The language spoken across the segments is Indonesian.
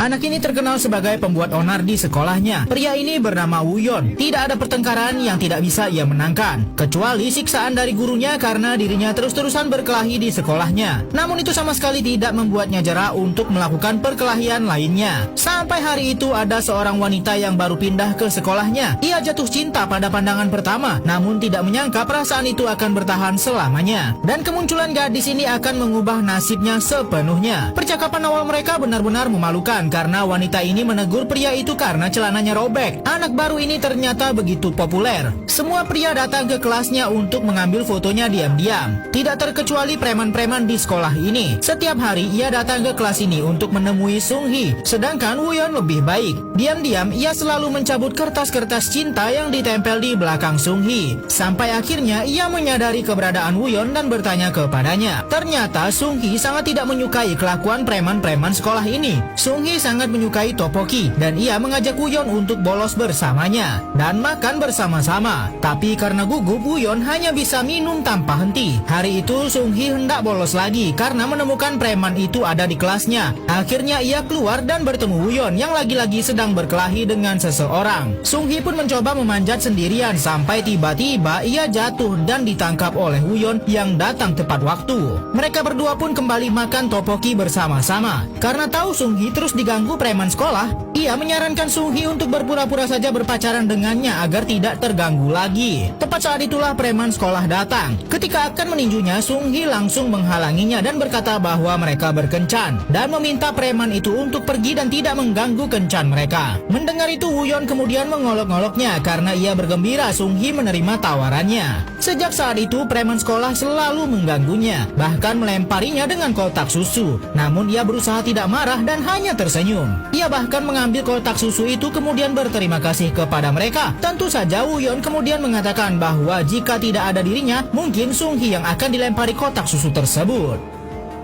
Anak ini terkenal sebagai pembuat onar di sekolahnya. Pria ini bernama Woo-yeon. Tidak ada pertengkaran yang tidak bisa ia menangkan, kecuali siksaan dari gurunya karena dirinya terus-terusan berkelahi di sekolahnya. Namun itu sama sekali tidak membuatnya jera untuk melakukan perkelahian lainnya. Sampai hari itu ada seorang wanita yang baru pindah ke sekolahnya. Ia jatuh cinta pada pandangan pertama, namun tidak menyangka perasaan itu akan bertahan selamanya. Dan kemunculan gadis ini akan mengubah nasibnya sepenuhnya. Percakapan awal mereka benar-benar memalukan karena wanita ini menegur pria itu karena celananya robek. Anak baru ini ternyata begitu populer. Semua pria datang ke kelasnya untuk mengambil fotonya diam-diam. Tidak terkecuali preman-preman di sekolah ini. Setiap hari ia datang ke kelas ini untuk menemui Sung-hee. Sedangkan Woo-yeon lebih baik. Diam-diam ia selalu mencabut kertas-kertas cinta yang ditempel di belakang Sung-hee. Sampai akhirnya ia menyadari keberadaan Woo-yeon dan bertanya kepadanya. Ternyata Sung-hee sangat tidak menyukai kelakuan preman-preman sekolah ini. Sung-hee sangat menyukai topoki dan ia mengajak Woo-yeon untuk bolos bersamanya dan makan bersama-sama. Tapi karena gugup, Woo-yeon hanya bisa minum tanpa henti. Hari itu Sung-hee hendak bolos lagi karena menemukan preman itu ada di kelasnya. Akhirnya ia keluar dan bertemu Woo-yeon yang lagi-lagi sedang berkelahi dengan seseorang. Sung-hee pun mencoba memanjat sendirian sampai tiba-tiba ia jatuh dan ditangkap oleh Woo-yeon yang datang tepat waktu. Mereka berdua pun kembali makan topoki bersama-sama. Karena tahu Sung-hee terus diganggu preman sekolah, ia menyarankan Sung-hee untuk berpura-pura saja berpacaran dengannya agar tidak terganggu lagi. Tepat saat itulah preman sekolah datang. Ketika akan meninjunya, Sung-hee langsung menghalanginya dan berkata bahwa mereka berkencan dan meminta preman itu untuk pergi dan tidak mengganggu kencan mereka. Mendengar itu, Woo-yeon kemudian mengolok-ngoloknya karena ia bergembira Sung-hee menerima tawarannya. Sejak saat itu, preman sekolah selalu mengganggunya, bahkan melemparinya dengan kotak susu. Namun ia berusaha tidak marah dan hanya tersenyum. Ia bahkan mengambil kotak susu itu kemudian berterima kasih kepada mereka. Tentu saja Woo-yeon kemudian mengatakan bahwa jika tidak ada dirinya, mungkin Sung-hee yang akan dilempari kotak susu tersebut.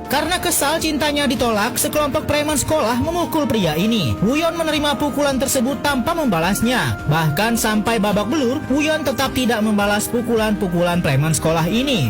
Karena kesal cintanya ditolak, sekelompok preman sekolah memukul pria ini. Woo-yeon menerima pukulan tersebut tanpa membalasnya. Bahkan sampai babak belur, Woo-yeon tetap tidak membalas pukulan-pukulan preman sekolah ini.